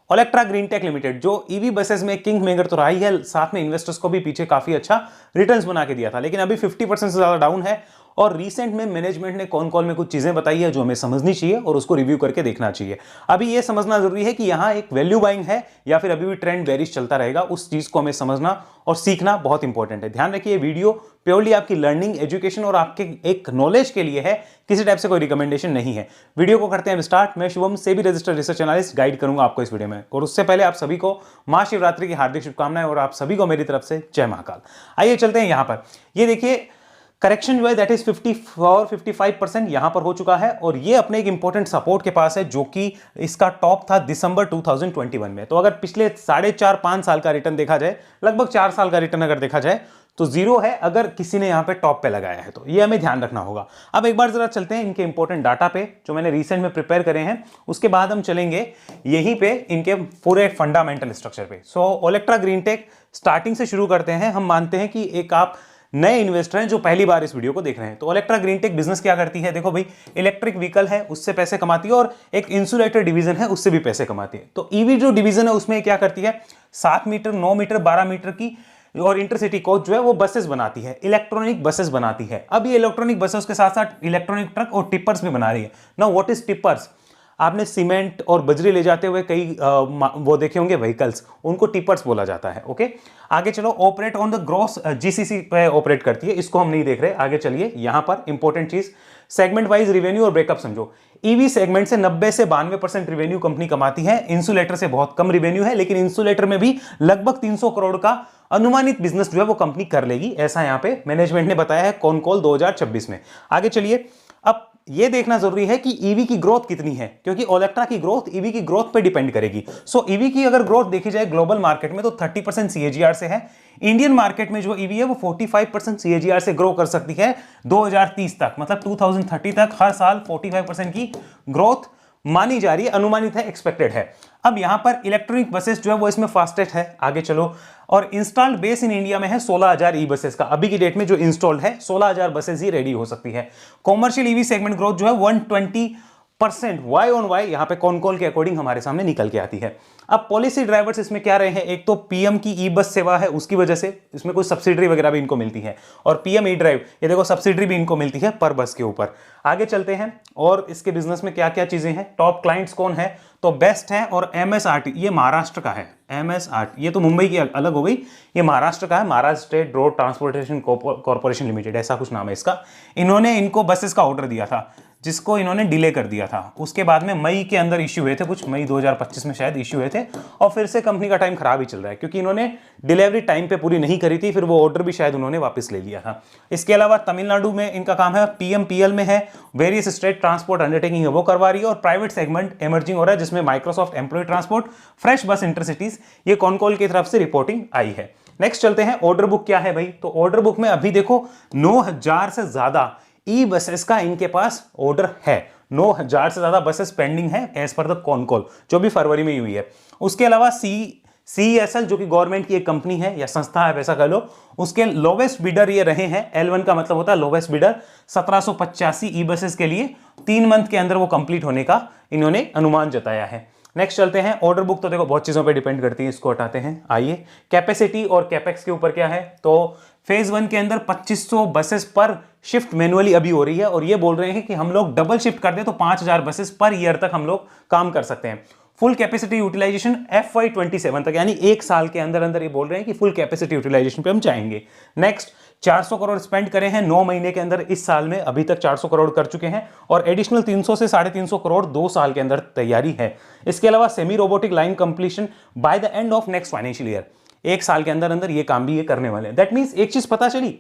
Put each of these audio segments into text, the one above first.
Olectra green take limited जो EV buses में king maker तो रहा ही है, साथ में इन्वेस्टर्स को भी पीछे काफी अच्छा रिटर्न्स बना के दिया था, लेकिन अभी 50% से ज्यादा डाउन है। और रीसेंट में मैनेजमेंट ने कौन कॉल में कुछ चीजें बताई है जो हमें समझनी चाहिए और उसको रिव्यू करके देखना चाहिए। अभी यह समझना जरूरी है कि यहां एक वैल्यू बाइंग है या फिर अभी भी ट्रेंड बेरिश चलता रहेगा, उस चीज को हमें समझना और सीखना बहुत इंपॉर्टेंट है। ध्यान रखिए, वीडियो प्योरली आपकी लर्निंग, एजुकेशन और आपके एक नॉलेज के लिए है, किसी टाइप से कोई रिकमेंडेशन नहीं है। वीडियो को करते हैं स्टार्ट। मैं Shubham, SEBI registered research analyst, guide करूंगा आपको इस वीडियो में। और उससे पहले आप सभी को महाशिवरात्रि की हार्दिक शुभकामनाएं और आप सभी को मेरी तरफ से जय महाकाल। आइए चलते हैं यहां पर। ये देखिए, करेक्शन जो है दैट इज 54-55% यहां पर हो चुका है और ये अपने एक इंपॉर्टेंट सपोर्ट के पास है, जो कि इसका टॉप था दिसंबर 2021 में। तो अगर पिछले 4.5 साल का रिटर्न देखा जाए, लगभग 4 साल का रिटर्न अगर देखा जाए तो जीरो है, अगर किसी ने यहां पे टॉप पे लगाया है तो ये हमें ध्यान रखना होगा। अब एक बार जरा चलते हैं इनके इंपॉर्टेंट डाटा पे जो मैंने रिसेंट में प्रिपेयर करे हैं, उसके बाद हम चलेंगे यहीं पे इनके पूरे फंडामेंटल स्ट्रक्चर पे। सो ओलेक्ट्रा ग्रीन टेक स्टार्टिंग से शुरू करते हैं। हम मानते हैं कि एक आप नए इन्वेस्टर हैं जो पहली बार इस वीडियो को देख रहे हैं। तो ओलेक्ट्रा ग्रीन टेक बिजनेस क्या करती है? देखो भाई, इलेक्ट्रिक व्हीकल है उससे पैसे कमाती है और एक इंसुलेटर डिवीजन है उससे भी पैसे कमाती है। तो ईवी जो डिवीजन है उसमें क्या करती है, 7 मीटर, 9 मीटर, 12 मीटर की और इंटरसिटी कोच जो है वो बसेस बनाती है, इलेक्ट्रॉनिक बसेस बनाती है। अब ये इलेक्ट्रॉनिक बसेस के साथ साथ इलेक्ट्रॉनिक ट्रक और टिपर्स भी बना रही है। Now what is tippers? आपने सीमेंट और बजरी ले जाते हुए कई वो देखे होंगे व्हीकल्स, उनको टिपर्स बोला जाता है। ओके, आगे चलो। Operate on the gross GCC पे ऑपरेट करती है, इसको हम नहीं देख रहे। आगे चलिए, यहां पर इंपॉर्टेंट चीज, सेगमेंट वाइज रिवेन्यू और ब्रेकअप समझो। ईवी सेगमेंट से 90 से 92% रिवेन्यू कंपनी कमाती है। इंसुलेटर से बहुत कम रिवेन्यू है, लेकिन इंसुलेटर में भी लगभग 300 करोड़ का अनुमानित बिजनेस जो है वो कंपनी कर लेगी, ऐसा यहां पे मैनेजमेंट ने बताया है कॉन कॉल 2026 में। आगे चलिए, अब ये देखना जरूरी है कि ईवी की ग्रोथ कितनी है, क्योंकि ओलेक्ट्रा की ग्रोथ ईवी की ग्रोथ पे डिपेंड करेगी। सो ईवी की अगर ग्रोथ देखी जाए ग्लोबल मार्केट में तो 30% सीएजीआर से है। इंडियन मार्केट में जो ईवी है वो 45% सीएजीआर से ग्रो कर सकती है 2030 तक, मतलब 2030 तक हर साल 45% की ग्रोथ मानी जा रही है, अनुमानित है, एक्सपेक्टेड है। अब यहां पर इलेक्ट्रॉनिक बसेस जो है वो इसमें फास्टेस्ट है। आगे चलो, और इंस्टॉल्ड बेस इन इंडिया में है 16,000 ई बसेस का। अभी की डेट में जो इंस्टॉल्ड है 16,000 बसेस ही रेडी हो सकती है। कॉमर्शियल ईवी सेगमेंट ग्रोथ जो है 120% वाई ऑन वाई यहां पे कॉन कॉल के अकॉर्डिंग हमारे सामने निकल के आती है। अब पॉलिसी ड्राइवर्स इसमें क्या रहे हैं? एक तो पीएम की ई बस सेवा है, उसकी वजह से इसमें कुछ सब्सिडी वगैरह भी इनको मिलती है, और पीएम ई ड्राइव, ये देखो सब्सिडी भी इनको मिलती है पर बस के ऊपर। आगे चलते हैं, और इसके बिजनेस में क्या क्या चीजें हैं, टॉप क्लाइंट्स कौन है? तो बेस्ट है और एमएसआरटी, ये महाराष्ट्र का है। एमएसआरटी ये तो मुंबई की अलग हो गई, ये महाराष्ट्र का है, Maharashtra state road transportation corporation limited, ऐसा कुछ नाम है इसका। इन्होंने इनको बसेस का ऑर्डर दिया था जिसको इन्होंने डिले कर दिया था। उसके बाद में मई के अंदर इश्यू हुए थे, कुछ मई 2025 में शायद इश्यू हुए थे, और फिर से कंपनी का टाइम खराब ही चल रहा है क्योंकि इन्होंने डिलीवरी टाइम पे पूरी नहीं करी थी, फिर वो ऑर्डर भी शायद उन्होंने वापस ले लिया था। इसके अलावा तमिलनाडु में इनका काम है, पीएमपीएल में है, वेरियस स्टेट ट्रांसपोर्ट अंडरटेकिंग है वो करवा रही है, और प्राइवेट सेगमेंट एमर्जिंग हो रहा है जिसमें माइक्रोसॉफ्ट एम्प्लॉय ट्रांसपोर्ट, फ्रेश बस इंटरसिटीज, ये कॉन कॉल की तरफ से रिपोर्टिंग आई है। नेक्स्ट चलते हैं, ऑर्डर बुक क्या है भाई? तो ऑर्डर बुक में अभी देखो 9,000 से ज्यादा ई बसेस का इनके पास ऑर्डर है। 9,000 से ज्यादा बसेस पेंडिंग है as per the con call, जो भी फरवरी में हुई है। उसके अलावा सीईएसएल जो कि गवर्नमेंट की एक कंपनी है या संस्था है वैसा कह लो, उसके लोवेस्ट बिडर ये रहे हैं। L1 का मतलब होता है लोवेस्ट बिडर, 1785 ई बसेस के लिए 3 मंथ के अंदर वो कंप्लीट होने का इन्होंने अनुमान जताया है। नेक्स्ट चलते हैं, ऑर्डर बुक तो देखो बहुत चीजों पे डिपेंड करती है, इसको हटाते हैं। आइए, कैपेसिटी और कैपेक्स के ऊपर क्या है? तो फेज 1 के अंदर 2500 बसेस पर शिफ्ट मैनुअली अभी हो रही है, और ये बोल रहे हैं कि हम लोग डबल शिफ्ट कर दे तो 5,000 बसेस पर ईयर तक हम लोग काम कर सकते हैं। फुल कैपेसिटी यूटिलाइजेशन FY27 तक, यानी 1 साल के अंदर अंदर ये बोल रहे हैं कि फुल कैपेसिटी यूटिलाइजेशन पे हम जाएंगे। नेक्स्ट, 400 करोड़ स्पेंड करे हैं 9 महीने के अंदर, इस साल में अभी तक 400 करोड़ कर चुके हैं, और एडिशनल 300 से 350 करोड़ 2 साल के अंदर तैयारी है। इसके अलावा semi robotic line completion by the end of next financial year, 1 साल के अंदर अंदर ये काम भी ये करने वाले हैं। दैट मीन्स एक चीज पता चली,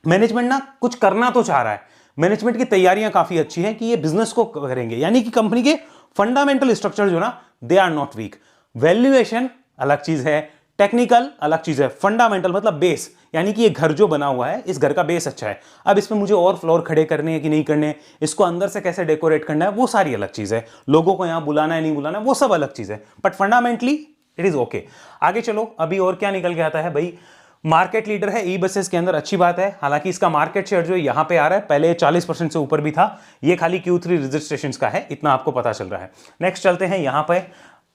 मैनेजमेंट ना कुछ करना तो चाह रहा है, मैनेजमेंट की तैयारियां काफी अच्छी है कि ये बिजनेस को करेंगे, यानी कि कंपनी के फंडामेंटल स्ट्रक्चर जो ना they are not weak. Valuation अलग चीज है, टेक्निकल अलग चीज है, फंडामेंटल मतलब बेस, यानी कि ये घर जो बना हुआ है इस घर का बेस अच्छा है। अब इसमें मुझे और फ्लोर खड़े करने हैं कि नहीं करने, इसको अंदर से कैसे डेकोरेट करना है, वो सारी अलग चीज है, लोगों को यहां बुलाना है नहीं बुलाना है वो सब अलग चीज है, but fundamentally it is okay. आगे चलो, अभी और क्या निकल के आता है भाई? मार्केट लीडर है ई बसेस के अंदर, अच्छी बात है। हालांकि इसका मार्केट शेयर जो यहां पे आ रहा है, पहले 40% से ऊपर भी था, ये खाली Q3 रजिस्ट्रेशंस का है, इतना आपको पता चल रहा है। नेक्स्ट चलते हैं, यहां पे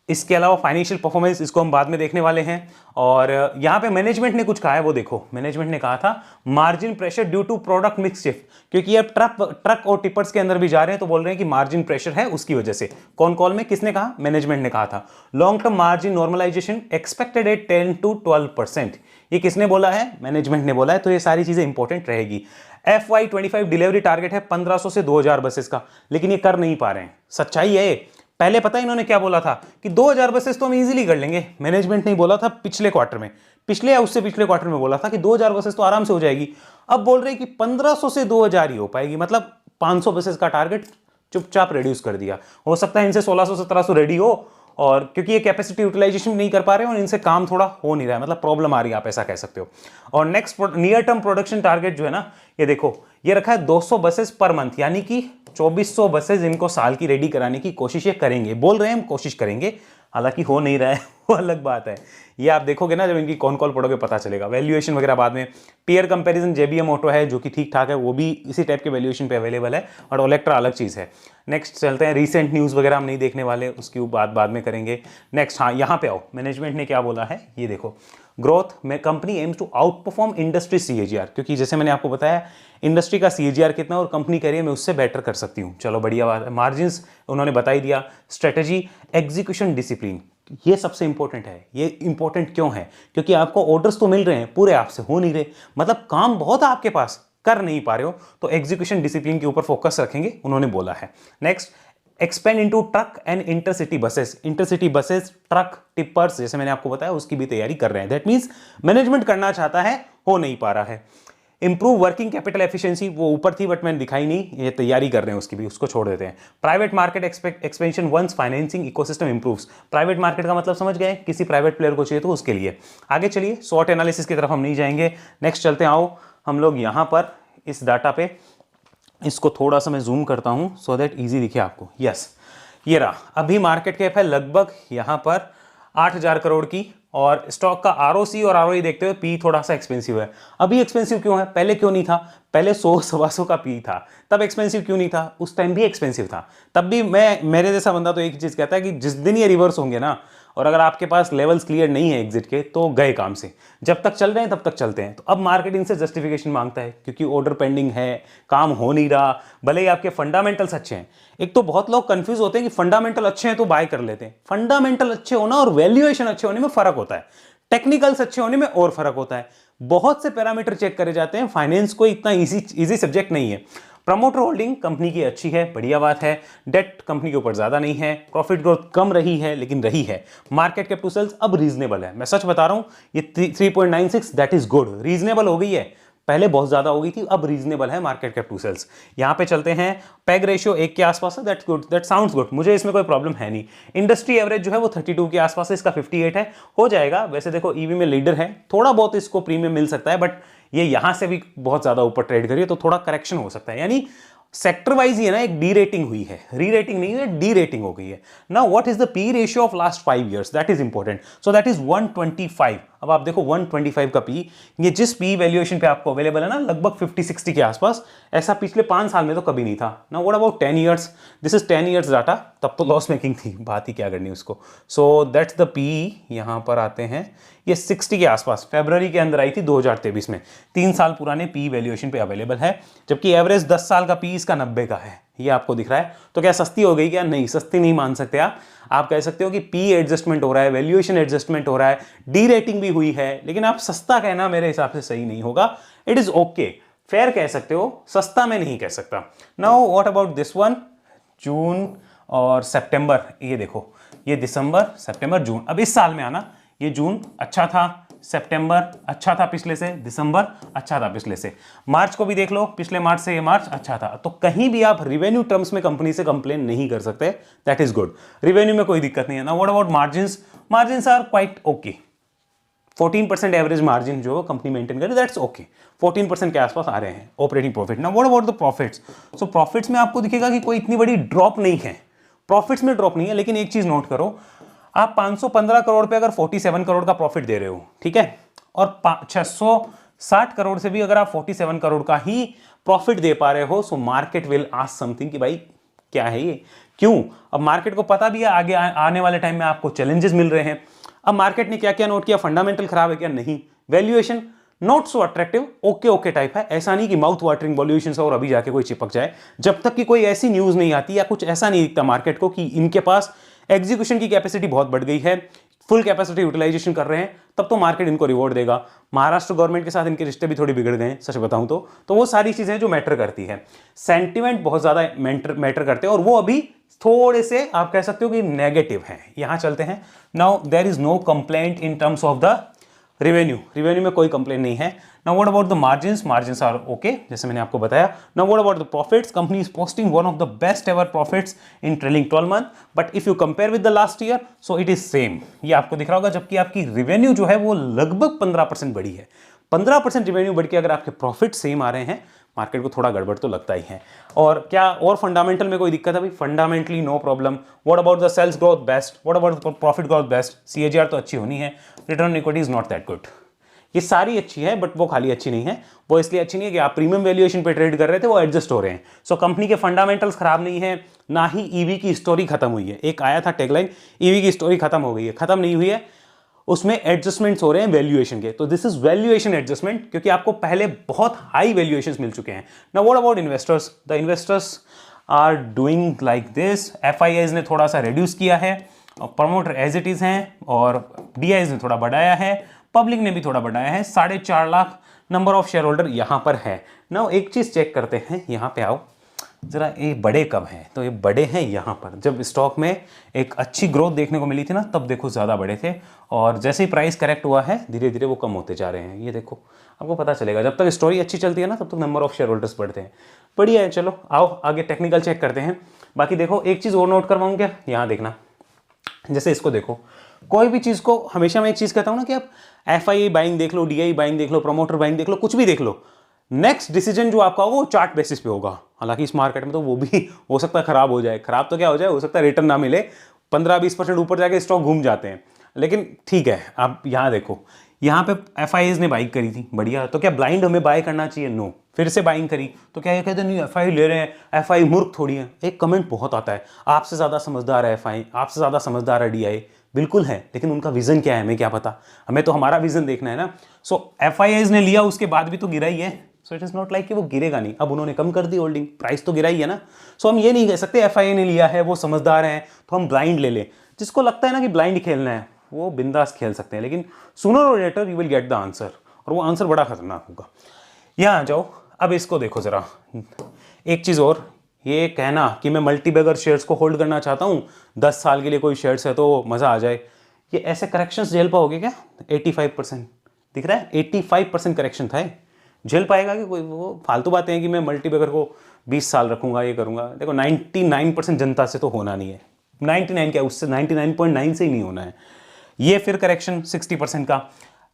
इसके अलावा फाइनेंशियल परफॉर्मेंस, इसको हम बाद में देखने वाले हैं। और यहाँ पे मैनेजमेंट ने कुछ कहा है, वो देखो, मैनेजमेंट ने कहा था margin pressure due to product mix shift, क्योंकि अब ट्रक और टिपर्स के अंदर भी जा रहे हैं, तो बोल रहे हैं कि मार्जिन प्रेशर है उसकी वजह से। कौन कॉल में किसने कहा? मैनेजमेंट ने कहा था। Long term margin normalization expected at 10 to 12%, ये किसने बोला है? मैनेजमेंट ने बोला है। तो ये सारी चीजें इंपॉर्टेंट रहेगी। FY25 डिलीवरी टारगेट है 1500 से 2000 बसेस का, लेकिन ये कर नहीं पा रहे हैं। सच्चाई है। पहले पता है इन्होंने क्या बोला था कि 2000 बसेस तो हम इजीली कर लेंगे। मैनेजमेंट ने बोला था पिछले क्वार्टर में, पिछले या उससे पिछले क्वार्टर में बोला था कि 2000 बसेस तो आराम से हो जाएगी। अब बोल रहे हैं कि 1500 से 2000 ही हो पाएगी, मतलब 500 बसेस का टारगेट चुपचाप रिड्यूस कर दिया। हो सकता है इनसे 1600-1700 रेडी हो, और क्योंकि ये कैपेसिटी यूटिलाइजेशन नहीं कर पा रहे हैं और इनसे काम थोड़ा हो नहीं रहा है, मतलब प्रॉब्लम आ रही है, आप ऐसा कह सकते हो। और next near term production target जो है ना, ये देखो, ये रखा है 200 बसेस पर मंथ, यानी कि 2400 बसेस इनको साल की रेडी कराने की कोशिश ये करेंगे। बोल रहे हैं हम कोशिश करेंगे, हालांकि हो नहीं रहा है, वो अलग बात है। ये आप देखोगे ना जब इनकी कौन कॉल पढ़ोगे पता चलेगा। वैल्यूएशन वगैरह बाद में। पीयर कंपैरिजन जेबीएम ऑटो है जो कि ठीक ठाक है, वो भी इसी टाइप के वैल्यूएशन पे अवेलेबल है, और ओलेक्ट्रा अलग चीज़ है। नेक्स्ट चलते हैं, रीसेंट न्यूज़ वगैरह हम नहीं देखने वाले, उसकी बात बाद में करेंगे। नेक्स्ट, हाँ यहाँ पे आओ, मैनेजमेंट ने क्या बोला है ये देखो। ग्रोथ में company aims to outperform industry CAGR, क्योंकि जैसे मैंने आपको बताया इंडस्ट्री का CAGR कितना और कंपनी कह रही है मैं उससे बेटर कर सकती हूँ। चलो बढ़िया बात है। मार्जिन्स उन्होंने बता ही दिया। स्ट्रेटेजी, एग्जीक्यूशन डिसिप्लिन, ये सबसे इंपॉर्टेंट है। ये इंपॉर्टेंट क्यों है? क्योंकि आपको ऑर्डर्स तो मिल रहे हैं, पूरे आपसे हो नहीं रहे, मतलब काम बहुत है आपके पास, कर नहीं पा रहे हो, तो एग्जीक्यूशन डिसिप्लिन के ऊपर फोकस रखेंगे, उन्होंने बोला है। Next, expand into truck and intercity buses. Intercity buses, truck, tippers, जैसे मैंने आपको बताया उसकी भी तैयारी कर रहे हैं। दैट मींस मैनेजमेंट करना चाहता है, हो नहीं पा रहा है। इंप्रूव वर्किंग कैपिटल एफिशिएंसी, वो ऊपर थी बट मैंने दिखाई नहीं, ये तैयारी कर रहे हैं उसकी भी, उसको छोड़ देते हैं। Private market expansion once financing ecosystem improves. Private market का मतलब समझ गए, किसी प्राइवेट प्लेयर को चाहिए तो उसके लिए। आगे चलिए, शॉर्ट एनालिसिस की तरफ हम नहीं जाएंगे। नेक्स्ट चलते हैं, आओ हम लोग यहाँ पर इस डाटा पे, इसको थोड़ा सा मैं जूम करता हूँ सो दैट ईजी दिखे आपको। यस, ये रहा। अभी मार्केट कैप है लगभग यहाँ पर 8000 करोड़ की, और स्टॉक का ROC और ROE देखते हुए पी थोड़ा सा एक्सपेंसिव है। अभी एक्सपेंसिव क्यों है? पहले क्यों नहीं था? पहले 100-125 का पी था, तब एक्सपेंसिव क्यों नहीं था? उस टाइम भी एक्सपेंसिव था, तब भी मेरे जैसा बंदा तो एक चीज़ कहता है कि जिस दिन ये रिवर्स होंगे ना, और अगर आपके पास लेवल्स क्लियर नहीं है एग्जिट के, तो गए काम से। जब तक चल रहे हैं तब तक चलते हैं। तो अब मार्केट इनसे जस्टिफिकेशन मांगता है, क्योंकि ऑर्डर पेंडिंग है, काम हो नहीं रहा, भले ही आपके फंडामेंटल्स अच्छे हैं। एक तो बहुत लोग कंफ्यूज होते हैं कि फंडामेंटल अच्छे हैं तो बाय कर लेते हैं। फंडामेंटल अच्छे होना और वैल्यूएशन अच्छे होने में फर्क होता है, टेक्निकल्स अच्छे होने में और फर्क होता है। बहुत से पैरामीटर चेक करे जाते हैं, फाइनेंस को इतना इजी सब्जेक्ट नहीं है। प्रमोटर होल्डिंग कंपनी की अच्छी है, बढ़िया बात है। डेट कंपनी के ऊपर ज्यादा नहीं है। प्रॉफिट ग्रोथ कम रही है लेकिन रही है। मार्केट कैप टू सेल्स अब रीजनेबल है, मैं सच बता रहा हूं, ये 3.96 दैट इज गुड, रीजनेबल हो गई है। पहले बहुत ज्यादा हो गई थी, अब रीजनेबल है मार्केट कैप टू सेल्स। यहां पे चलते हैं, पैग रेशियो 1 के आसपास है, that's good, that sounds good, मुझे इसमें कोई प्रॉब्लम है नहीं। इंडस्ट्री एवरेज जो है वो 32 के आसपास है, इसका 58 है, हो जाएगा। वैसे देखो ईवी में लीडर है, थोड़ा बहुत इसको प्रीमियम मिल सकता है, बट ये यहां से भी बहुत ज्यादा ऊपर ट्रेड करिए तो थोड़ा करेक्शन हो सकता है। यानी सेक्टर वाइज ही है ना, एक डी रेटिंग हुई है, री रेटिंग नहीं है, डी रेटिंग हो गई है। Now what is the P ratio of last 5 years, that is important. So that is 125। अब आप देखो 125 का पी, ये जिस पी वैल्यूएशन पे आपको अवेलेबल है ना, लगभग 50-60 के आसपास, ऐसा पिछले 5 साल में तो कभी नहीं था। Now what about 10 years, this is 10 years data, तब तो लॉस मेकिंग थी, बात ही क्या करनी उसको। So that's the P. यहां पर आते हैं, ये 60 के आसपास फरवरी के अंदर आई थी 2023 में, 3 साल पुराने पी वैल्यूएशन पे अवेलेबल है, जबकि एवरेज 10 साल का पी इसका 90 का है। ये आपको दिख रहा है, तो क्या सस्ती हो गई? क्या नहीं, सस्ती नहीं मान सकते आप कह सकते हो कि पी एडजस्टमेंट हो रहा है, वैल्यूएशन एडजस्टमेंट हो रहा है, डी रेटिंग भी हुई है, लेकिन आप सस्ता कहना मेरे हिसाब से सही नहीं होगा। इट इज ओके, फेयर कह सकते हो, सस्ता मैं नहीं कह सकता। Now what about this one, June और सितंबर, ये देखो, ये दिसंबर, सितंबर, जून। अब इस साल में आना, ये जून अच्छा था, सितंबर अच्छा था पिछले से, दिसंबर अच्छा था पिछले से, मार्च को भी देख लो, पिछले मार्च से ये मार्च अच्छा था। तो कहीं भी आप रिवेन्यू टर्म्स में कंपनी से कंप्लेन नहीं कर सकते, दैट इज गुड, रिवेन्यू में कोई दिक्कत नहीं है। ना what about margins, margins are quite okay, 14% average margin जो कंपनी मेंटेन करे, दैट्स ओके, 14% के आसपास आ रहे हैं ऑपरेटिंग प्रॉफिट। ना what about the profits, so profits में आपको दिखेगा कि कोई इतनी बड़ी ड्रॉप नहीं है, प्रॉफिट्स में ड्रॉप नहीं है, लेकिन एक चीज नोट करो, आप 515 करोड़ पे अगर 47 करोड़ का प्रॉफिट दे रहे हो, ठीक है, और 660 करोड़ से भी अगर आप 47 करोड़ का ही प्रॉफिट दे पा रहे हो, so market will ask something कि भाई क्या है ये, क्यों? अब मार्केट को पता भी है आगे आने वाले टाइम में आपको चैलेंजेस मिल रहे हैं। अब मार्केट ने क्या क्या नोट किया, फंडामेंटल खराब है क्या? नहीं। Valuation not so attractive, okay okay type है, ऐसा नहीं कि माउथ वाटरिंग वैल्यूएशन और अभी जाके कोई चिपक जाए। जब तक कि कोई ऐसी न्यूज नहीं आती या कुछ ऐसा नहीं दिखता मार्केट को कि इनके पास एग्जीक्यूशन की कैपेसिटी बहुत बढ़ गई है, फुल कैपेसिटी यूटिलाइजेशन कर रहे हैं, तब तो मार्केट इनको रिवॉर्ड देगा। महाराष्ट्र गवर्नमेंट के साथ इनके रिश्ते भी थोड़ी बिगड़ गए हैं सच बताऊं तो वो सारी चीजें जो मैटर करती है, सेंटिमेंट बहुत ज्यादा मैटर करते हैं और वो अभी थोड़े से आप कह सकते हो कि नेगेटिव है। यहां चलते हैं। Now there is no complaint in terms of the revenue में कोई कंप्लेन नहीं है। Now what about the margins are okay, जैसे मैंने आपको बताया। Now what about the profits, company is posting one of the best ever profits in trailing 12 month, but if you compare with the last year so it is same. ये आपको दिख रहा होगा, जबकि आपकी रेवेन्यू जो है वो लगभग 15% बढ़ी है। 15% रेवेन्यू बढ़ के अगर आपके प्रॉफिट सेम आ रहे हैं, मार्केट को थोड़ा गड़बड़ तो लगता ही है। और क्या और फंडामेंटल में कोई दिक्कत है भाई? Fundamentally no problem. What about the sales growth best, what about the profit growth best, CAGR तो अच्छी होनी है, return on equity is not that good. ये सारी अच्छी है बट वो खाली अच्छी नहीं है, वो इसलिए अच्छी नहीं है कि आप प्रीमियम वैल्यूएशन पे ट्रेड कर रहे थे, वो एडजस्ट हो रहे हैं। सो कंपनी के फंडामेंटल्स खराब नहीं है, ना ही ईवी की स्टोरी खत्म हुई है। एक आया था टैगलाइन, ईवी की स्टोरी खत्म हो गई है, खत्म नहीं हुई है, उसमें एडजस्टमेंट्स हो रहे हैं वैल्यूएशन के। तो दिस इज वैल्यूएशन एडजस्टमेंट, क्योंकि आपको पहले बहुत हाई वैल्यूएशंस मिल चुके हैं। Now what about investors? The investors are doing like this. FIIs ने थोड़ा सा रिड्यूस किया है, प्रमोटर एज इट इज हैं, और डीआईज ने थोड़ा बढ़ाया है, पब्लिक ने भी थोड़ा बढ़ाया है। 4.5 lakh number of share holder यहां पर है। ना एक चीज चेक करते हैं, यहां पे आओ जरा, ये बड़े कब हैं? तो ये बड़े हैं यहां पर, जब स्टॉक में एक अच्छी ग्रोथ देखने को मिली थी ना, तब देखो ज्यादा बड़े थे, और जैसे ही प्राइस करेक्ट हुआ है धीरे धीरे वो कम होते जा रहे हैं। ये देखो, आपको पता चलेगा, जब तक स्टोरी अच्छी चलती है ना तब तक नंबर ऑफ शेयर होल्डर्स बढ़ते हैं। बढ़िया है। चलो आओ आगे टेक्निकल चेक करते हैं। बाकी देखो एक चीज और नोट करवाऊं क्या, यहां देखना, जैसे इसको देखो, कोई भी चीज को हमेशा मैं एक चीज कहता हूं ना कि आप एफआईआई बाइंग देख लो, डीआई बाइंग देख लो, प्रमोटर बाइंग देख लो, कुछ भी देख लो, नेक्स्ट डिसीजन जो आपका होगा वो चार्ट बेसिस पे होगा। हालांकि इस मार्केट में तो वो भी हो सकता है खराब हो जाए, खराब तो क्या हो जाए, हो सकता है रिटर्न ना मिले, 15-20% ऊपर जाके स्टॉक घूम जाते हैं, लेकिन ठीक है। आप यहाँ देखो, यहाँ पे एफआईआईज ने बाइंग करी थी, बढ़िया। तो क्या ब्लाइंड हमें बाय करना चाहिए? नो। फिर से बाइंग करी तो क्या ये कहते हैं नहीं एफआई ले रहे हैं, एफआई मूर्ख थोड़ी है। एक कमेंट बहुत आता है, आपसे ज्यादा समझदार है एफआई, आपसे ज्यादा समझदार है डीआई। बिल्कुल है, लेकिन उनका विजन क्या है हमें क्या पता, हमें तो हमारा विजन देखना है ना। सो एफआईआईज ने लिया, उसके बाद भी तो गिरा ही है। सो इट इज नॉट लाइक कि वो गिरेगा नहीं। अब उन्होंने कम कर दी होल्डिंग, प्राइस तो गिरा ही है ना। सो हम ये नहीं कह सकते एफआईआई ने लिया है वो समझदार है तो हम ब्लाइंड ले लें। जिसको लगता है ना कि ब्लाइंड खेलना है वो बिंदास खेल सकते हैं, लेकिन sooner or later you will get the answer, और वो आंसर बड़ा खतरनाक होगा। यहाँ आ जाओ, अब इसको देखो जरा। एक चीज और, ये कहना कि मैं मल्टीबैगर शेयर्स को होल्ड करना चाहता हूँ, 10 साल के लिए कोई शेयर्स है तो मजा आ जाए, ये ऐसे करेक्शंस झेल पाओगे क्या? 85% दिख रहा है, 85% करेक्शन था, झेल पाएगा कि कोई? वो फालतू बातें हैं कि मैं मल्टीबैगर को 20 साल रखूंगा, ये करूंगा। देखो 99% जनता से तो होना नहीं है, 99 क्या, उससे 99.9 से ही नहीं होना है। ये फिर करेक्शन 60% का,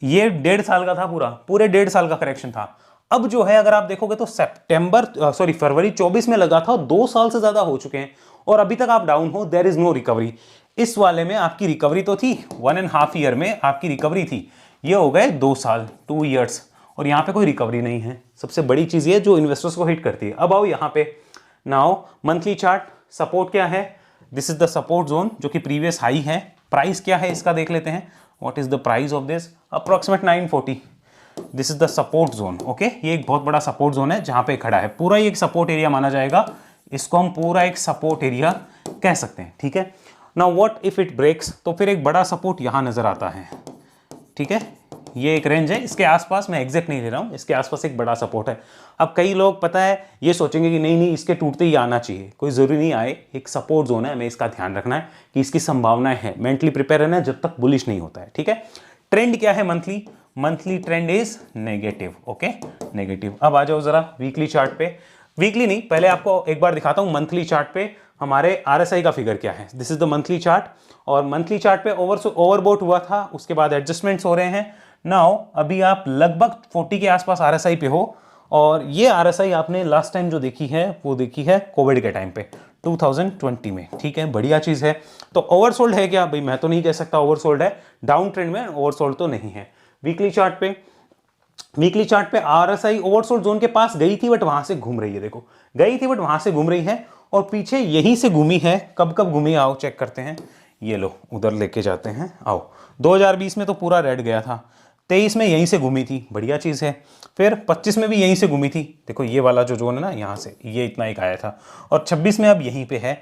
ये 1.5 साल का था, पूरे 1.5 साल का करेक्शन था। अब जो है अगर आप देखोगे तो फरवरी 24 में लगा था, 2 साल से ज्यादा हो चुके हैं और अभी तक आप डाउन हो, देयर इज नो रिकवरी। इस वाले में आपकी रिकवरी तो थी, 1.5 ईयर में आपकी रिकवरी थी, ये हो गए 2 साल, 2 ईयर्स, और यहां पे कोई रिकवरी नहीं है। सबसे बड़ी चीज ये जो इन्वेस्टर्स को हिट करती है। अब आओ यहां पे, नाउ मंथली चार्ट, सपोर्ट क्या है? This is the support zone जो कि प्रीवियस हाई है। प्राइस क्या है इसका देख लेते हैं, what is the price of this, approximate 940। This is the support zone. Okay, ये एक बहुत बड़ा सपोर्ट जोन है जहां पे खड़ा है, पूरा ये एक सपोर्ट एरिया माना जाएगा, इसको हम पूरा एक सपोर्ट एरिया कह सकते हैं। ठीक है, now what if it breaks, तो फिर एक बड़ा सपोर्ट यहां नजर आता है। ठीक है, ये एक रेंज है, इसके आसपास, मैं एग्जैक्ट नहीं ले रहा हूं, इसके आसपास एक बड़ा सपोर्ट है। अब कई लोग पता है ये सोचेंगे कि नहीं इसके टूटते ही आना चाहिए, कोई जरूरी नहीं आए, एक सपोर्ट जोन है, हमें इसका ध्यान रखना है कि इसकी संभावनाएं है, मेंटली प्रिपेयर रहना है जब तक बुलिश नहीं होता है। ठीक है, ट्रेंड क्या है monthly trend is negative. Okay, negative. अब आ जाओ जरा वीकली चार्ट पे, वीकली नहीं, पहले आपको एक बार दिखाता हूं मंथली चार्ट पे हमारे आरएसआई का फिगर क्या है। This is the monthly chart, और मंथली चार्ट पे ओवरबोट हुआ था, उसके बाद एडजस्टमेंट्स हो रहे हैं। नाउ अभी आप लगभग 40 के आसपास आरएसआई पे हो, और ये आरएसआई आपने लास्ट टाइम जो देखी है वो देखी है कोविड के टाइम पे 2020 में। ठीक है, बढ़िया चीज है। तो ओवरसोल्ड है क्या भाई? मैं तो नहीं कह सकता ओवरसोल्ड है, डाउन ट्रेंड में ओवरसोल्ड तो नहीं है। वीकली चार्ट पे आरएसआई ओवरसोल्ड जोन के पास गई थी बट वहां से घूम रही है, देखो गई थी बट वहां से घूम रही है, और पीछे यहीं से घूमी है। कब कब घूमी आओ चेक करते हैं। ये लो उधर लेके जाते हैं, आओ। 2020 में तो पूरा रेड गया था, 23 में यहीं से घूमी थी, बढ़िया चीज़ है। फिर 25 में भी यहीं से घूमी थी, देखो ये वाला जो जोन है ना, यहाँ से ये इतना एक आया था, और 26 में अब यहीं पे है।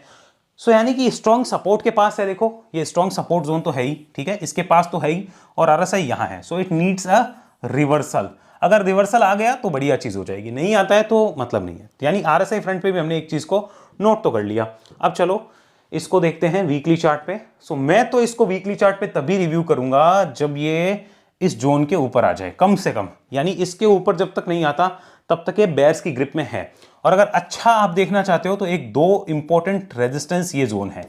सो यानी कि स्ट्रॉन्ग सपोर्ट के पास है, देखो ये स्ट्रॉन्ग सपोर्ट जोन तो है ही, ठीक है, इसके पास तो है ही, और आरएसआई यहाँ है। So it needs a reversal. अगर रिवर्सल आ गया तो बढ़िया चीज़ हो जाएगी, नहीं आता है तो मतलब नहीं है। यानी आरएसआई फ्रंट पे भी हमने एक चीज़ को नोट तो कर लिया। अब चलो इसको देखते हैं वीकली चार्ट पे। सो मैं तो इसको वीकली चार्ट पे तभी रिव्यू करूंगा जब ये इस जोन के ऊपर आ जाए, कम से कम। यानी इसके ऊपर जब तक नहीं आता तब तक ये बेयर्स की ग्रिप में है। और अगर अच्छा आप देखना चाहते हो तो एक दो इंपॉर्टेंट रेजिस्टेंस ये जोन है,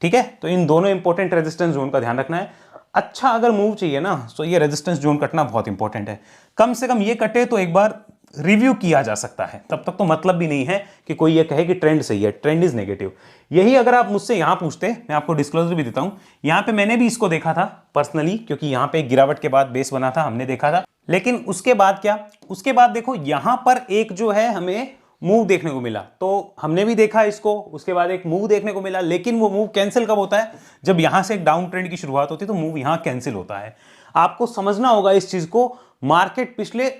ठीक है। तो इन दोनों इंपॉर्टेंट रेजिस्टेंस जोन का ध्यान रखना है। अच्छा अगर मूव चाहिए ना, तो ये रेजिस्टेंस जोन कटना बहुत इंपॉर्टेंट है। कम से कम ये कटे तो एक बार रिव्यू किया जा सकता है, तब तक तो मतलब भी नहीं है कि कोई ये कहे कि ट्रेंड सही है, ट्रेंड इज नेगेटिव। यही अगर आप मुझसे यहां पूछते, मैं आपको डिस्क्लोजर भी देता हूं, यहां पे मैंने भी इसको देखा था पर्सनली, क्योंकि यहां पे गिरावट के बाद बेस बना था, हमने देखा था। लेकिन उसके बाद क्या, उसके बाद देखो यहां पर एक जो है हमें मूव देखने को मिला, तो हमने भी देखा इसको, उसके बाद एक मूव देखने को मिला। लेकिन वो मूव कैंसिल कब होता है, जब यहां से एक डाउन ट्रेंड की शुरुआत होती है, तो मूव यहां कैंसिल होता है। आपको समझना होगा इस चीज को। मार्केट पिछले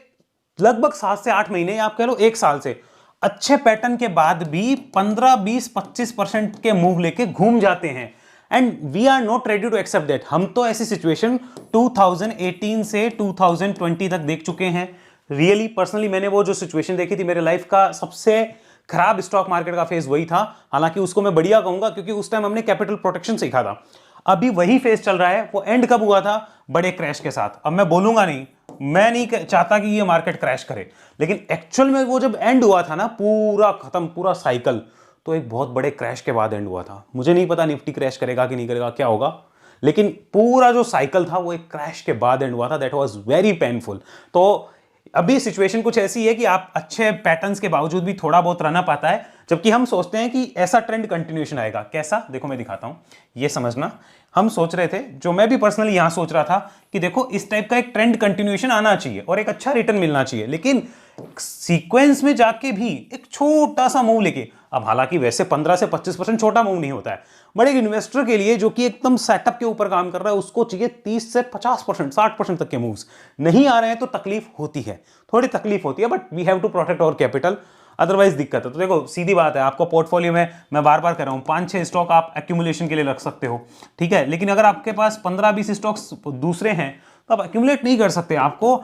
लगभग 7 से 8 महीने, आप कह लो 1 साल से अच्छे पैटर्न के बाद भी 15, 20, 25% के मूव लेके घूम जाते हैं, and we are not ready to accept that. हम तो ऐसी सिचुएशन 2018 से 2020 तक देख चुके हैं। रियली पर्सनली मैंने वो जो सिचुएशन देखी थी, मेरे लाइफ का सबसे खराब स्टॉक मार्केट का फेज वही था। हालांकि उसको मैं बढ़िया कहूंगा, क्योंकि उस टाइम हमने कैपिटल प्रोटेक्शन सीखा था। अभी वही फेज चल रहा है। वो एंड कब हुआ था, बड़े क्रैश के साथ। अब मैं बोलूंगा नहीं, मैं नहीं चाहता कि ये मार्केट क्रैश करे, लेकिन एक्चुअल में वो जब एंड हुआ था ना, पूरा खत्म, पूरा साइकिल, तो एक बहुत बड़े क्रैश के बाद एंड हुआ था। मुझे नहीं पता निफ्टी क्रैश करेगा कि नहीं करेगा, क्या होगा, लेकिन पूरा जो साइकिल था वो एक क्रैश के बाद एंड हुआ था। That was very painful. तो अभी सिचुएशन कुछ ऐसी है कि आप अच्छे पैटर्न्स के बावजूद भी थोड़ा बहुत रन अप आता है, जबकि हम सोचते हैं कि ऐसा ट्रेंड कंटिन्यूएशन आएगा। कैसा, देखो मैं दिखाता हूं, ये समझना। हम सोच रहे थे, जो मैं भी पर्सनली यहां सोच रहा था, कि देखो इस टाइप का एक ट्रेंड कंटिन्यूएशन आना चाहिए और एक अच्छा रिटर्न मिलना चाहिए, लेकिन सीक्वेंस में जाके भी एक छोटा सा मूव लेके, अब हालांकि वैसे 15 से 25% छोटा मूव नहीं होता है, बट एक इन्वेस्टर के लिए जो कि एकदम सेटअप के ऊपर काम कर रहा है, उसको चाहिए 30 से 50%, 60% तक के मूव्स। नहीं आ रहे हैं तो तकलीफ होती है, थोड़ी तकलीफ होती है, but we have to protect our capital, otherwise दिक्कत है। तो देखो सीधी बात है, आपको पोर्टफोलियो में, मैं बार बार कह रहा हूं, 5-6 स्टॉक आप एक्यूमुलेशन के लिए रख सकते हो, ठीक है। लेकिन अगर आपके पास 15-20 स्टॉक्स दूसरे हैं तो आप एक्यूमुलेट नहीं कर सकते, आपको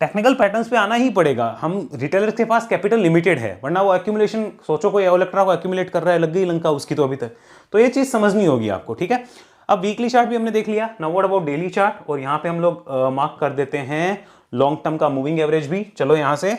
टेक्निकल पैटर्न्स पे आना ही पड़ेगा। हम रिटेलर्स के पास कैपिटल लिमिटेड है, वरना वो एक्यूमुलेशन, सोचो कोई ओलेक्ट्रा को एक्यूमुलेट कर रहा है, लग गई लंका उसकी तो अभी तक। तो ये चीज समझनी होगी आपको, ठीक है। अब वीकली चार्ट भी हमने देख लिया, now what about daily chart, और यहां पे हम लोग मार्क कर देते हैं लॉन्ग टर्म का मूविंग एवरेज भी। चलो यहां से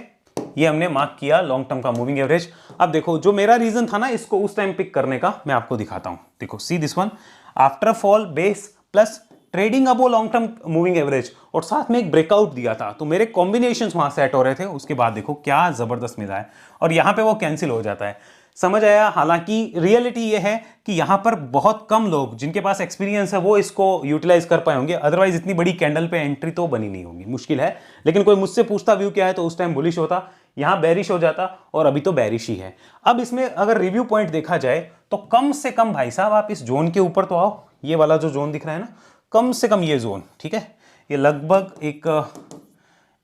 ये हमने मार्क किया लॉन्ग टर्म का मूविंग एवरेज। अब देखो जो मेरा रीजन था ना इसको उस टाइम पिक करने का, मैं आपको दिखाता हूं। देखो see this one, after fall base plus trading above long term moving average, और साथ में एक ब्रेकआउट दिया था, तो मेरे कॉम्बिनेशंस वहां सेट हो रहे थे। उसके बाद देखो क्या जबरदस्त मिला है, और यहां पे वो कैंसिल हो जाता है। समझ आया। हालांकि रियलिटी ये है कि यहां पर बहुत कम लोग जिनके पास एक्सपीरियंस है वो इसको यूटिलाइज कर पाए होंगे, अदरवाइज इतनी बड़ी कैंडल पे एंट्री तो बनी नहीं होगी, मुश्किल है। लेकिन कोई मुझसे पूछता व्यू क्या है, तो उस टाइम बुलिश होता, यहां बेरिश हो जाता, और अभी तो बेरिश ही है। अब इसमें अगर रिव्यू पॉइंट देखा जाए तो कम से कम भाई साहब आप इस जोन के ऊपर तो आओ। ये वाला जो जोन दिख रहा है ना, कम से कम ये जोन, ठीक है, ये लगभग एक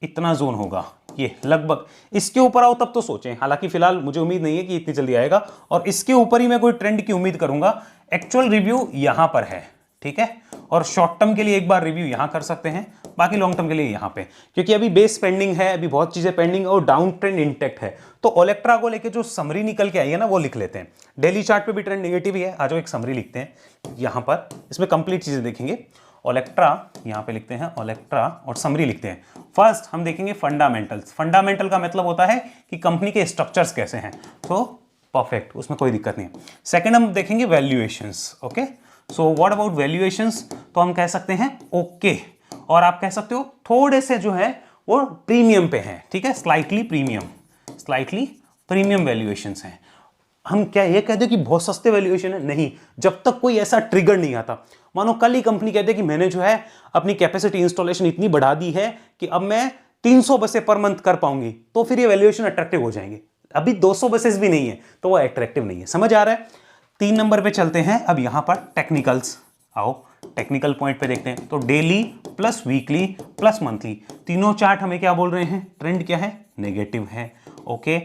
इतना जोन होगा, ये लगभग इसके ऊपर आओ तब तो सोचें। हालांकि फिलहाल मुझे उम्मीद नहीं है कि इतनी जल्दी आएगा, और इसके ऊपर ही मैं कोई ट्रेंड की उम्मीद करूंगा। एक्चुअल रिव्यू यहां पर है, ठीक है, और शॉर्ट टर्म के लिए एक बार रिव्यू यहां कर सकते हैं, बाकी लॉन्ग टर्म के लिए यहां पे, क्योंकि अभी बेस पेंडिंग है, अभी बहुत चीजें पेंडिंग और डाउन ट्रेंड इंटेक्ट है। तो ओलेक्ट्रा को लेके जो समरी निकल के आई है ना, वो लिख लेते हैं। डेली चार्ट पे भी ट्रेंड नेगेटिव ही है, आज एक समरी लिखते हैं यहां पर, इसमें कंप्लीट चीजें देखेंगे। ओलेक्ट्रा यहां पे लिखते हैं, ओलेक्ट्रा, और समरी लिखते हैं। फर्स्ट हम देखेंगे फंडामेंटल्स। फंडामेंटल का मतलब होता है कि कंपनी के स्ट्रक्चर्स कैसे हैं, तो परफेक्ट, उसमें कोई दिक्कत नहीं है। सेकंड हम देखेंगे valuations. Okay, so what about valuations, तो हम कह सकते हैं ओके, और आप कह सकते हो थोड़े से जो है वो प्रीमियम पे हैं, ठीक है, स्लाइटली प्रीमियम वैल्यूएशंस हैं। हम क्या ये कहते कि बहुत सस्ते वैल्यूएशन है, नहीं, जब तक कोई ऐसा ट्रिगर नहीं आता। मानो कल ही कंपनी कहते हैं कि मैंने जो है अपनी कैपेसिटी इंस्टॉलेशन इतनी बढ़ा दी है कि अब मैं 300 बसें पर मंथ कर पाऊंगी, तो फिर ये वैल्यूएशन अट्रैक्टिव हो जाएंगे। अभी 200 बसेस भी नहीं है तो वो अट्रैक्टिव नहीं है। समझ आ रहा है? 3 नंबर पे चलते हैं अब यहां पर टेक्निकल्स। आओ टेक्निकल पॉइंट पे देखते हैं। तो daily plus weekly plus monthly तीनों चार्ट हमें क्या बोल रहे हैं? ट्रेंड क्या है? नेगेटिव है। ओके,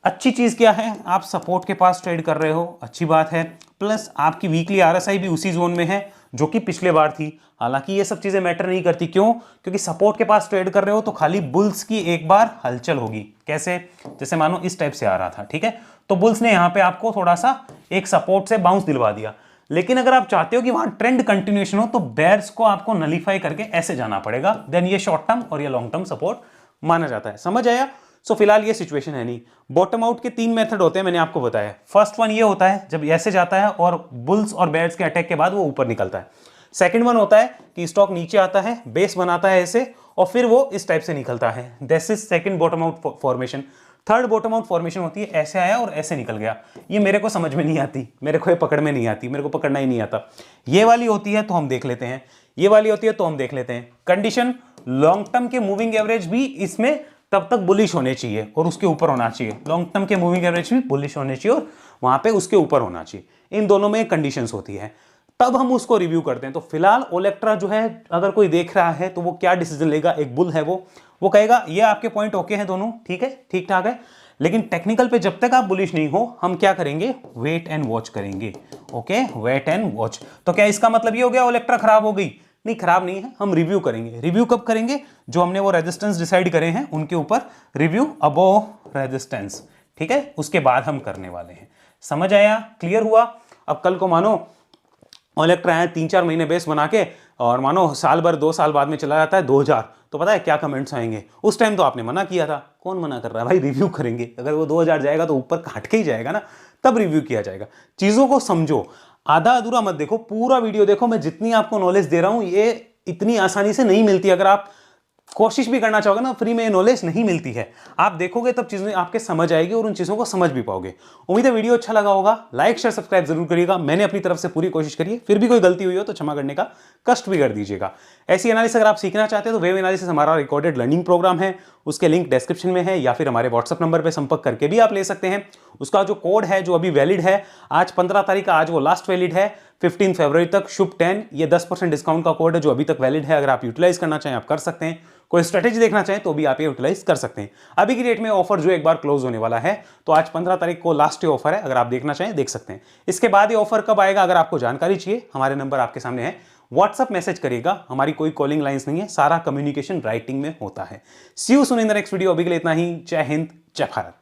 अच्छी चीज क्या है? आप सपोर्ट के पास ट्रेड कर रहे हो, अच्छी बात है। प्लस आपकी वीकली आरएसआई भी उसी जोन में है जो कि पिछले बार थी। हालांकि ये सब चीजें मैटर नहीं करती, क्यों? क्योंकि सपोर्ट के पास ट्रेड कर रहे हो तो खाली बुल्स की एक बार हलचल होगी। कैसे? जैसे मानो इस टाइप से आ रहा था, ठीक है, तो बुल्स ने यहां पे आपको थोड़ा सा एक सपोर्ट से बाउंस दिलवा दिया। लेकिन अगर आप चाहते हो कि वहां ट्रेंड कंटिन्यूएशन हो तो बेयर्स को आपको नलीफाई करके ऐसे जाना पड़ेगा, देन ये शॉर्ट टर्म और ये लॉन्ग टर्म सपोर्ट माना जाता है। समझ आया? सो फिलहाल ये सिचुएशन है नहीं। बॉटम आउट के 3 मेथड होते हैं, मैंने आपको बताया। फर्स्ट वन ये होता है जब ऐसे जाता है और बुल्स और बेयर्स के अटैक के बाद वो ऊपर निकलता है। सेकंड वन होता है कि स्टॉक नीचे आता है, बेस बनाता है ऐसे और फिर वो इस टाइप से निकलता है। This is second bottom out formation. Third bottom out formation होती है ऐसे आया और ऐसे निकल गया। ये मेरे को समझ में नहीं आती, मेरे को ये पकड़ में नहीं आती, मेरे को पकड़ना ही नहीं आता। ये वाली होती है तो हम देख लेते हैं, ये वाली होती है तो हम देख लेते हैं। कंडीशन, लॉन्ग टर्म के मूविंग एवरेज भी इसमें तब तक बुलिश होने चाहिए और उसके ऊपर होना चाहिए। लॉन्ग टर्म के मूविंग एवरेज भी बुलिश होने चाहिए और वहां पे उसके ऊपर होना चाहिए। इन दोनों में कंडीशंस होती है, तब हम उसको रिव्यू करते हैं। तो फिलहाल ओलेक्ट्रा जो है, अगर कोई देख रहा है तो वो क्या डिसीजन लेगा? एक बुल है वो कहेगा ये आपके पॉइंट ओके हैं दोनों, ठीक है, ठीक ठाक है, लेकिन टेक्निकल पे जब तक आप बुलिश नहीं हो हम क्या करेंगे? वेट एंड वॉच करेंगे। Okay, wait and watch. तो क्या इसका मतलब ये हो गया ओलेक्ट्रा खराब हो गई? नहीं, खराब नहीं है, हम रिव्यू करेंगे। रिव्यू कब करेंगे? जो हमने वो रेजिस्टेंस डिसाइड करे हैं उनके ऊपर रिव्यू, अबोव रेजिस्टेंस, ठीक है, उसके बाद हम करने वाले हैं। समझ आया? क्लियर हुआ? अब कल को मानो ओलेक्ट्रा है 3-4 महीने बेस बना के और मानो साल भर 2 साल बाद में चला जाता है 2000, तो पता है क्या कमेंट्स आएंगे? उस टाइम तो आपने मना किया था। कौन मना कर रहा है भाई? रिव्यू करेंगे। अगर वो 2000 जाएगा तो ऊपर काट के ही जाएगा ना, तब रिव्यू किया जाएगा। चीजों को समझो, आधा अधूरा मत देखो, पूरा वीडियो देखो। मैं जितनी आपको नॉलेज दे रहा हूं ये इतनी आसानी से नहीं मिलती। अगर आप कोशिश भी करना चाहोगे ना, फ्री में नॉलेज नहीं मिलती है। आप देखोगे तब चीजें आपके समझ आएगी और उन चीजों को समझ भी पाओगे। उम्मीद है वीडियो अच्छा लगा होगा। लाइक शेयर सब्सक्राइब जरूर करिएगा। मैंने अपनी तरफ से पूरी कोशिश करी है, फिर भी कोई गलती हुई हो तो क्षमा करने का कष्ट भी कर दीजिएगा। ऐसी एनालिसिस अगर आप सीखना चाहते हो तो वेव एनालिसिस हमारा रिकॉर्डेड लर्निंग प्रोग्राम है, उसके लिंक डिस्क्रिप्शन में है या फिर हमारे व्हाट्सएप नंबर पर संपर्क करके भी आप ले सकते हैं। उसका जो कोड है जो अभी वैलिड है, आज 15 तारीख का, आज वो लास्ट वैलिड है, 15 फरवरी तक, शुभ 10। ये 10% डिस्काउंट का कोड है जो अभी तक वैलिड है। अगर आप यूटिलाइज करना चाहें आप कर सकते हैं, कोई स्ट्रेटेजी देखना चाहें तो भी आप ये यूटिलाइज कर सकते हैं। अभी की डेट में ऑफर जो एक बार क्लोज होने वाला है, तो आज 15 तारीख को लास्ट ऑफर है। अगर आप देखना चाहें देख सकते हैं। इसके बाद ये ऑफर कब आएगा अगर आपको जानकारी चाहिए, हमारे नंबर आपके सामने है, व्हाट्सएप मैसेज करिएगा। हमारी कोई कॉलिंग लाइंस नहीं है, सारा कम्युनिकेशन राइटिंग में होता है। See you soon in the next video. अभी के लिए इतना ही। जय हिंद, जय भारत।